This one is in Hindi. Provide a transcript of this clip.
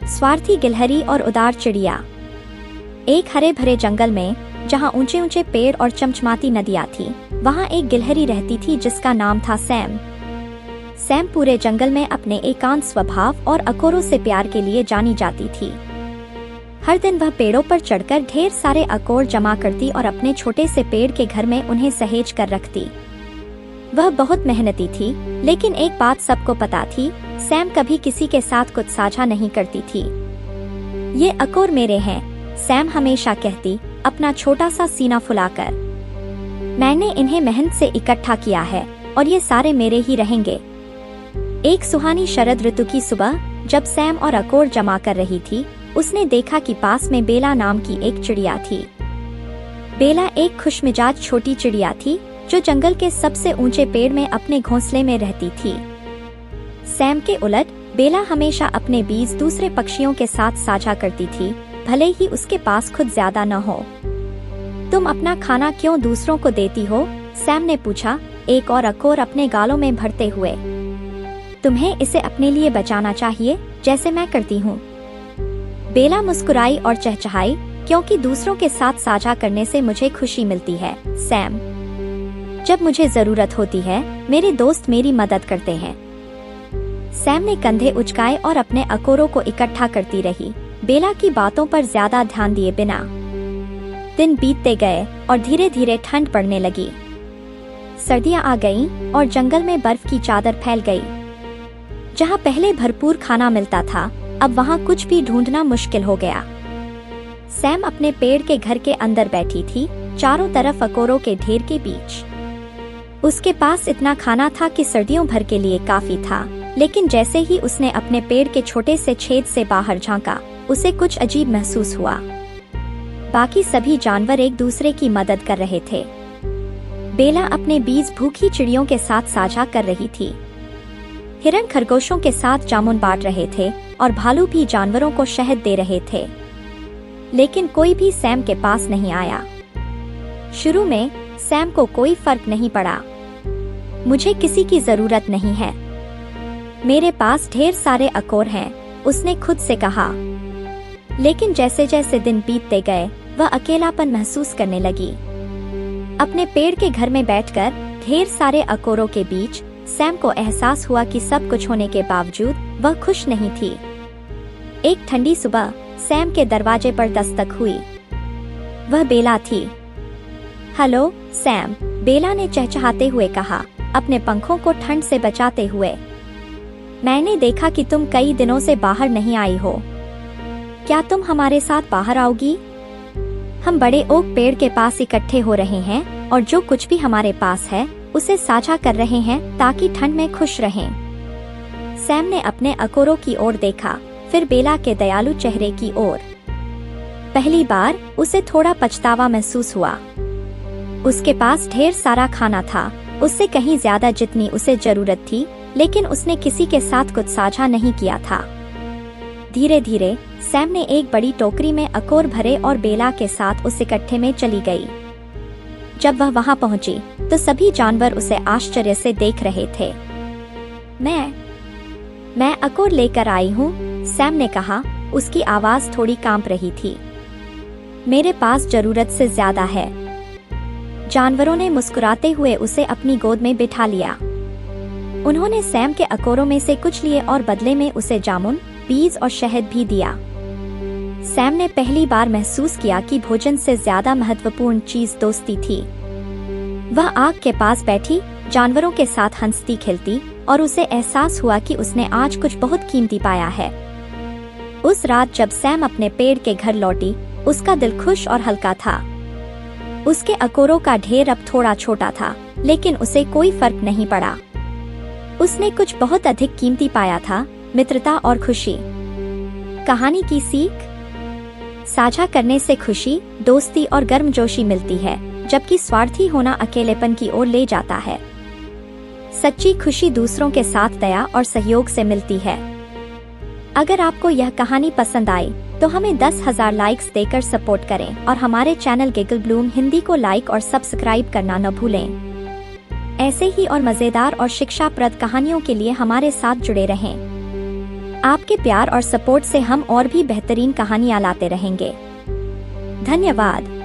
स्वार्थी गिलहरी और उदार चिड़िया। एक हरे भरे जंगल में, जहाँ ऊंचे ऊंचे पेड़ और चमचमाती नदियाँ थी, वहाँ एक गिलहरी रहती थी जिसका नाम था सैम। सैम पूरे जंगल में अपने एकांत स्वभाव और अकोरों से प्यार के लिए जानी जाती थी। हर दिन वह पेड़ों पर चढ़कर ढेर सारे अकोर जमा करती और अपने छोटे से पेड़ के घर में उन्हें सहेज कर रखती। वह बहुत मेहनती थी, लेकिन एक बात सबको पता थी, सैम कभी किसी के साथ कुछ साझा नहीं करती थी। ये अकोर मेरे हैं, सैम हमेशा कहती, अपना छोटा सा सीना फुलाकर। मैंने इन्हें मेहनत से इकट्ठा किया है और ये सारे मेरे ही रहेंगे। एक सुहानी शरद ऋतु की सुबह, जब सैम और अकोर जमा कर रही थी, उसने देखा कि पास में बेला नाम की एक चिड़िया थी। बेला एक खुशमिजाज छोटी चिड़िया थी जो जंगल के सबसे ऊंचे पेड़ में अपने घोंसले में रहती थी। सैम के उलट बेला हमेशा अपने बीज दूसरे पक्षियों के साथ साझा करती थी, भले ही उसके पास खुद ज्यादा न हो। तुम अपना खाना क्यों दूसरों को देती हो? सैम ने पूछा, एक और अकोर अपने गालों में भरते हुए। तुम्हें इसे अपने लिए बचाना चाहिए, जैसे मैं करती हूँ। बेला मुस्कुराई और चहचहाई, क्योंकि दूसरों के साथ साझा करने से मुझे खुशी मिलती है, सैम। जब मुझे जरूरत होती है, मेरे दोस्त मेरी मदद करते हैं। सैम ने कंधे उचकाए और अपने अकोरों को इकट्ठा करती रही, बेला की बातों पर ज्यादा ध्यान दिए बिना। दिन बीतते गए और धीरे धीरे ठंड पड़ने लगी। सर्दियां आ गईं और जंगल में बर्फ की चादर फैल गई। जहां पहले भरपूर खाना मिलता था, अब वहां कुछ भी ढूंढना मुश्किल हो गया। सैम अपने पेड़ के घर के अंदर बैठी थी, चारों तरफ अकोरों के ढेर के बीच। उसके पास इतना खाना था कि सर्दियों भर के लिए काफी था, लेकिन जैसे ही उसने अपने पेड़ के छोटे से छेद से बाहर झांका, उसे कुछ अजीब महसूस हुआ। बाकी सभी जानवर एक दूसरे की मदद कर रहे थे। बेला अपने बीज भूखी चिड़ियों के साथ साझा कर रही थी। हिरण खरगोशों के साथ जामुन बांट रहे थे और भालू भी जानवरों को शहद दे रहे थे। लेकिन कोई भी सैम के पास नहीं आया। शुरू में सैम को कोई फर्क नहीं पड़ा। मुझे किसी की जरूरत नहीं है, मेरे पास ढेर सारे अकोर हैं, उसने खुद से कहा। लेकिन जैसे जैसे दिन बीतते गए, वह अकेलापन महसूस करने लगी। अपने पेड़ के घर में बैठकर ढेर सारे अकोरों के बीच सैम को एहसास हुआ कि सब कुछ होने के बावजूद वह खुश नहीं थी। एक ठंडी सुबह सैम के दरवाजे पर दस्तक हुई। वह बेला थी। हेलो सैम, बेला ने चहचहाते हुए कहा, अपने पंखों को ठंड से बचाते हुए। मैंने देखा कि तुम कई दिनों से बाहर नहीं आई हो। क्या तुम हमारे साथ बाहर आओगी? हम बड़े ओक पेड़ के पास इकट्ठे हो रहे हैं और जो कुछ भी हमारे पास है उसे साझा कर रहे हैं ताकि ठंड में खुश रहें। सैम ने अपने अकोरों की ओर देखा, फिर बेला के दयालु चेहरे की ओर। पहली बार उसे थोड़ा पछतावा महसूस हुआ। उसके पास ढेर सारा खाना था, उससे कहीं ज्यादा जितनी उसे जरूरत थी, लेकिन उसने किसी के साथ कुछ साझा नहीं किया था। धीरे धीरे सैम ने एक बड़ी टोकरी में अकोर भरे और बेला के साथ उस इकट्ठे में चली गई। जब वह वहां पहुंची तो सभी जानवर उसे आश्चर्य से देख रहे थे। मैं अकोर लेकर आई हूँ, सैम ने कहा, उसकी आवाज थोड़ी कांप रही थी। मेरे पास जरूरत से ज्यादा है। जानवरों ने मुस्कुराते हुए उसे अपनी गोद में बिठा लिया। उन्होंने सैम के अकोरों में से कुछ लिए और बदले में उसे जामुन, बीज और शहद भी दिया। सैम ने पहली बार महसूस किया कि भोजन से ज्यादा महत्वपूर्ण चीज दोस्ती थी। वह आग के पास बैठी, जानवरों के साथ हंसती खेलती, और उसे एहसास हुआ कि उसने आज कुछ बहुत कीमती पाया है। उस रात जब सैम अपने पेड़ के घर लौटी, उसका दिल खुश और हल्का था। उसके अकोरों का ढेर अब थोड़ा छोटा था, लेकिन उसे कोई फर्क नहीं पड़ा। उसने कुछ बहुत अधिक कीमती पाया था, मित्रता और खुशी। कहानी की सीख: साझा करने से खुशी, दोस्ती और गर्मजोशी मिलती है, जबकि स्वार्थी होना अकेलेपन की ओर ले जाता है। सच्ची खुशी दूसरों के साथ दया और सहयोग से मिलती है। अगर आपको यह कहानी पसंद आई तो हमें 10,000 लाइक्स देकर सपोर्ट करें और हमारे चैनल गिगल ब्लूम हिंदी को लाइक और सब्सक्राइब करना न भूलें। ऐसे ही और मजेदार और शिक्षाप्रद कहानियों के लिए हमारे साथ जुड़े रहें। आपके प्यार और सपोर्ट से हम और भी बेहतरीन कहानियां लाते रहेंगे। धन्यवाद।